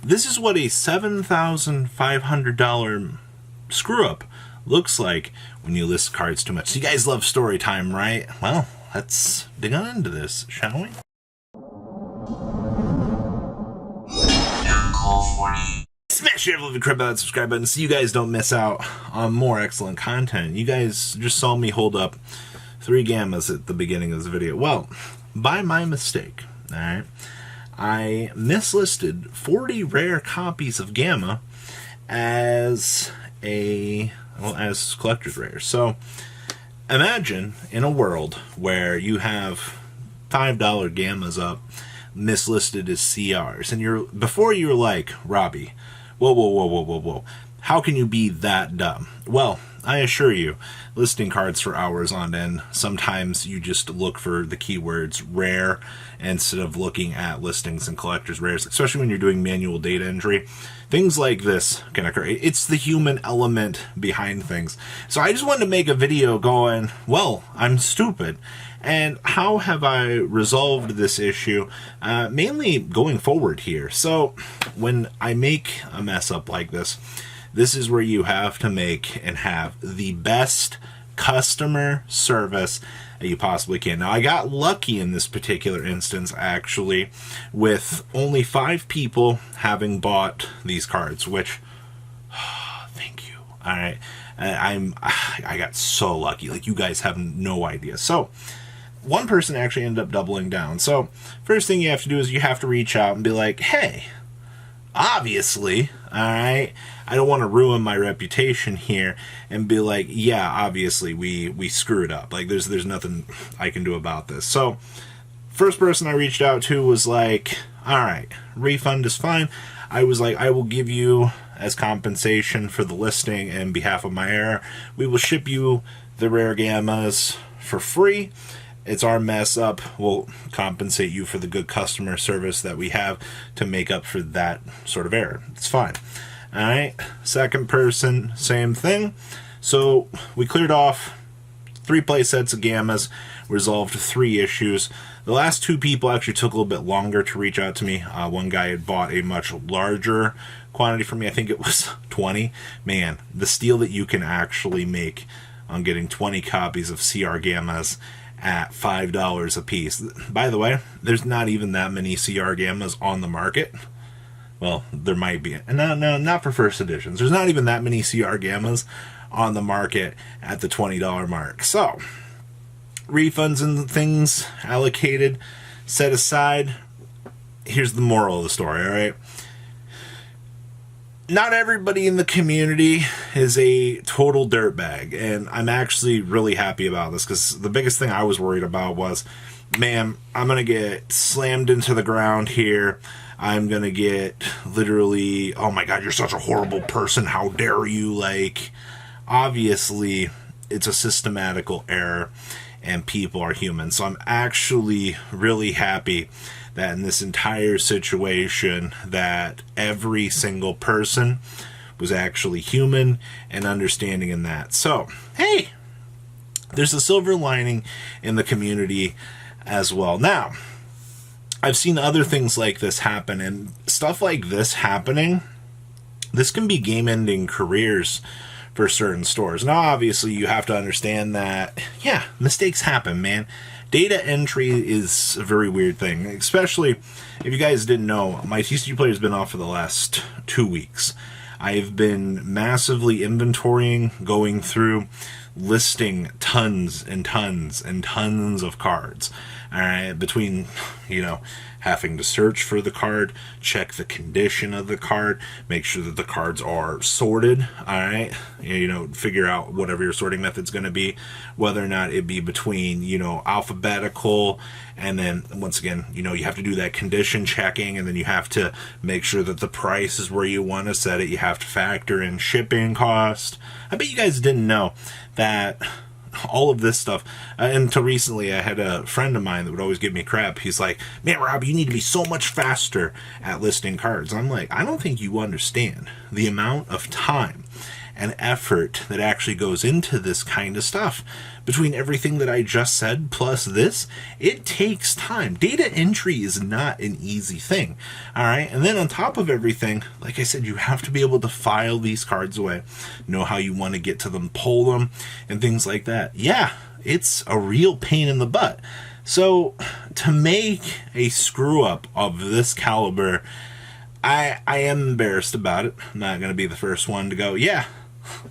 this is what a $7,500 screw-up looks like when you list cards too much. So you guys love story time, right? Well, let's dig on into this, shall we? Smash your little crap button, subscribe button, so you guys don't miss out on more excellent content. You guys just saw me hold up 3 gammas at the beginning of this video. Well, by my mistake, alright, I mislisted 40 rare copies of Gamma as collector's rares. So imagine in a world where you have $5 Gammas up mislisted as CRs, and before you're like, Robbie, whoa, how can you be that dumb? Well, I assure you, listing cards for hours on end, sometimes you just look for the keywords rare instead of looking at listings and collector's rares, especially when you're doing manual data entry. Things like this can occur. It's the human element behind things. So I just wanted to make a video going, well, I'm stupid. And how have I resolved this issue? Mainly going forward here. So when I make a mess up like this is where you have to make and have the best customer service that you possibly can. Now, I got lucky in this particular instance, actually, with only 5 people having bought these cards, which, thank you. All right, I got so lucky. Like, you guys have no idea. So, one person actually ended up doubling down. So, first thing you have to do is you have to reach out and be like, hey, obviously, alright, I don't want to ruin my reputation here and be like, yeah, obviously we screwed up. Like, there's nothing I can do about this. So, first person I reached out to was like, alright, refund is fine. I was like, I will give you, as compensation for the listing and behalf of my error, we will ship you the rare Gammas for free. It's our mess up. We'll compensate you for the good customer service that we have to make up for that sort of error. It's fine. Alright, second person, same thing. So we cleared off 3 play sets of Gammas, resolved 3 issues. The last 2 people actually took a little bit longer to reach out to me. One guy had bought a much larger quantity from me. I think it was 20. Man, the steal that you can actually make on getting 20 copies of CR Gammas at $5 a piece. By the way, there's not even that many CR Gammas on the market. Well, there might be. No, not for first editions. There's not even that many CR Gammas on the market at the $20 mark. So, refunds and things allocated, set aside. Here's the moral of the story, alright? Not everybody in the community is a total dirtbag, and I'm actually really happy about this, because the biggest thing I was worried about was, man, I'm going to get slammed into the ground here. I'm going to get literally, oh my god, you're such a horrible person, how dare you? Like, obviously, it's a systematical error, and people are human. So I'm actually really happy that in this entire situation that every single person was actually human and understanding in that. So, hey, there's a silver lining in the community as well. Now, I've seen other things like this happen, and stuff like this happening, this can be game-ending careers for certain stores. Now, obviously, you have to understand that, yeah, mistakes happen, man. Data entry is a very weird thing, especially if you guys didn't know, my TCG player has been off for the last 2 weeks. I've been massively inventorying, going through, listing tons and tons and tons of cards. Alright, between, having to search for the card, check the condition of the card, make sure that the cards are sorted, alright? Figure out whatever your sorting method's going to be, whether or not it be between, alphabetical, and then, once again, you have to do that condition checking, and then you have to make sure that the price is where you want to set it. You have to factor in shipping cost. I bet you guys didn't know that all of this stuff, until recently I had a friend of mine that would always give me crap. He's like, man, Rob, you need to be so much faster at listing cards. I'm like, I don't think you understand the amount of time and effort that actually goes into this kind of stuff. Between everything that I just said plus this, it takes time. Data entry is not an easy thing. All right. And then on top of everything, like I said, you have to be able to file these cards away, know how you want to get to them, pull them, and things like that. Yeah, it's a real pain in the butt. So to make a screw up of this caliber, I am embarrassed about it. I'm not going to be the first one to go,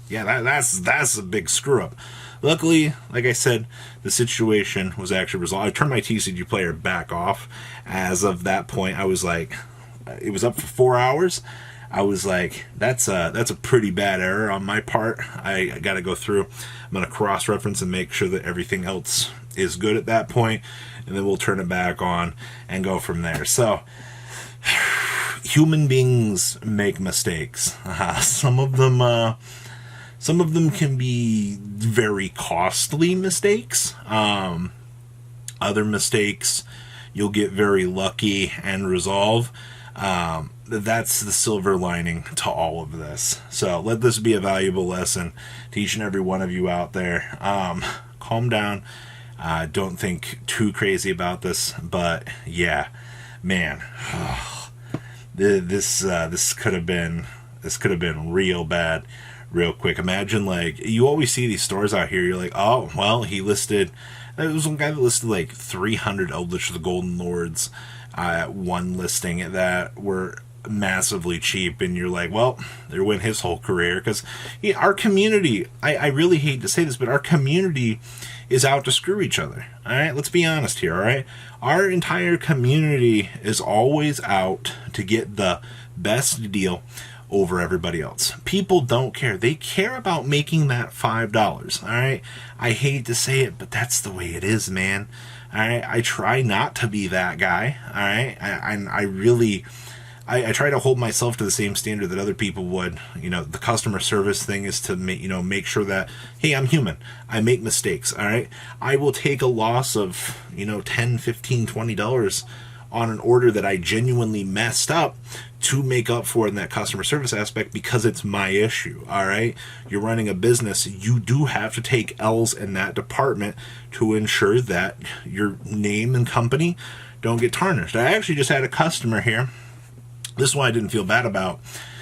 that's a big screw up. Luckily, like I said, the situation was actually resolved. I turned my TCG player back off. As of that point, I was like, it was up for 4 hours. I was like, that's a pretty bad error on my part. I got to go through. I'm going to cross-reference and make sure that everything else is good at that point, and then we'll turn it back on and go from there. So, human beings make mistakes. Some of them can be very costly mistakes. Other mistakes you'll get very lucky and resolve. That's the silver lining to all of this. So let this be a valuable lesson to each and every one of you out there. Calm down. Don't think too crazy about this, but yeah, man, this could have been real bad real quick. Imagine, like, you always see these stores out here, you're like, oh, well, there was one guy that listed like 300 Eldritch of the Golden Lords at one listing that were massively cheap, and you're like, well, there went his whole career. Because our community, I really hate to say this, but our community is out to screw each other. All right, let's be honest here. All right, our entire community is always out to get the best deal over everybody else. People don't care. They care about making that $5. All right, I hate to say it, but that's the way it is, man. All right, I try not to be that guy. All right, I try to hold myself to the same standard that other people would. The customer service thing is to make sure that, hey, I'm human. I make mistakes. All right, I will take a loss of $10, $15, $20 on an order that I genuinely messed up to make up for in that customer service aspect, because it's my issue. All right, you're running a business. You do have to take L's in that department to ensure that your name and company don't get tarnished. I actually just had a customer here. This one I didn't feel bad about.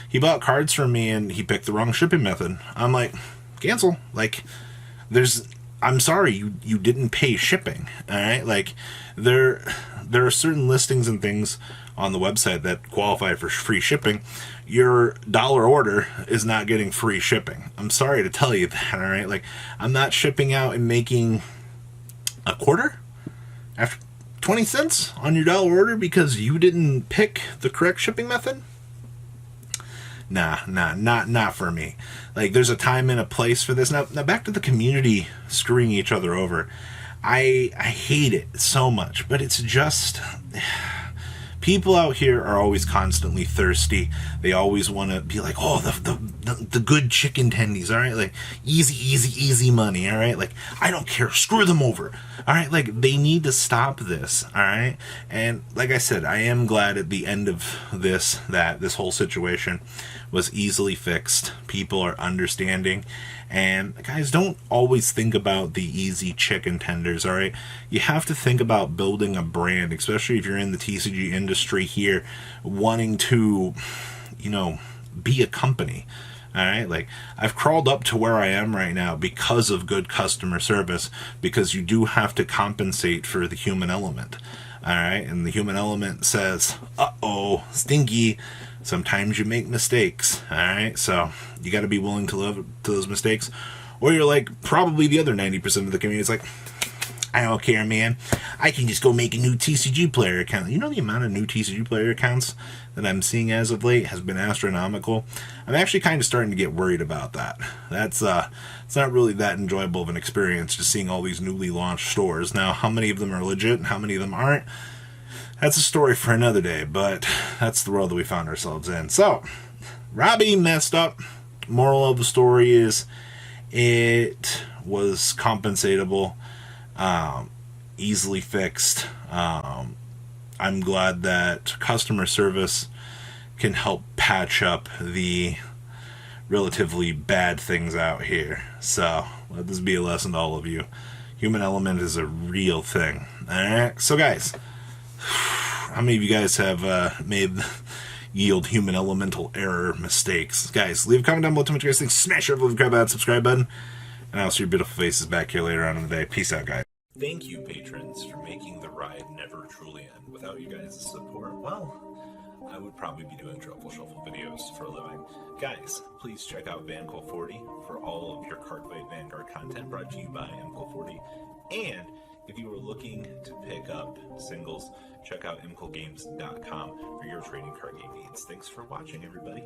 He bought cards from me and he picked the wrong shipping method. I'm like, cancel. Like, I'm sorry, you didn't pay shipping. All right, like there are certain listings and things on the website that qualify for free shipping. Your dollar order is not getting free shipping. I'm sorry to tell you that. All right, like, I'm not shipping out and making a quarter after 20 cents on your dollar order because you didn't pick the correct shipping method. Nah, not for me. Like, there's a time and a place for this. Now back to the community screwing each other over. I hate it so much, but it's just, people out here are always constantly thirsty. They always want to be like, oh, the good chicken tendies, all right? Like, easy money, all right? Like, I don't care, screw them over, all right? Like, they need to stop this, all right? And like I said, I am glad at the end of this that this whole situation was easily fixed. People are understanding. And guys, don't always think about the easy chicken tenders, all right? You have to think about building a brand, especially if you're in the TCG industry here, wanting to, be a company, all right? Like, I've crawled up to where I am right now because of good customer service, because you do have to compensate for the human element, all right? And the human element says, uh-oh, stinky. Sometimes you make mistakes, all right? So you got to be willing to live to those mistakes. Or you're like probably the other 90% of the community. It's like, I don't care, man. I can just go make a new TCG player account. You know, the amount of new TCG player accounts that I'm seeing as of late has been astronomical. I'm actually kind of starting to get worried about that. That's it's not really that enjoyable of an experience just seeing all these newly launched stores. Now, how many of them are legit and how many of them aren't? That's a story for another day, but that's the world that we found ourselves in. So, Robbie messed up. Moral of the story is it was compensatable, easily fixed. I'm glad that customer service can help patch up the relatively bad things out here. So let this be a lesson to all of you. Human element is a real thing. Alright, so guys, how many of you guys have made yield human elemental error mistakes? Guys, leave a comment down below. Tell me what you guys think. Smash that subscribe button, and I'll see your beautiful faces back here later on in the day. Peace out, guys. Thank you, patrons, for making the ride never truly end. Without you guys' support, well, I would probably be doing Truffle Shuffle videos for a living. Guys, please check out VanCool40 for all of your Cardfight Vanguard content brought to you by MCool40. And if you are looking to pick up singles, check out mcoolgames.com for your trading card game needs. Thanks for watching, everybody.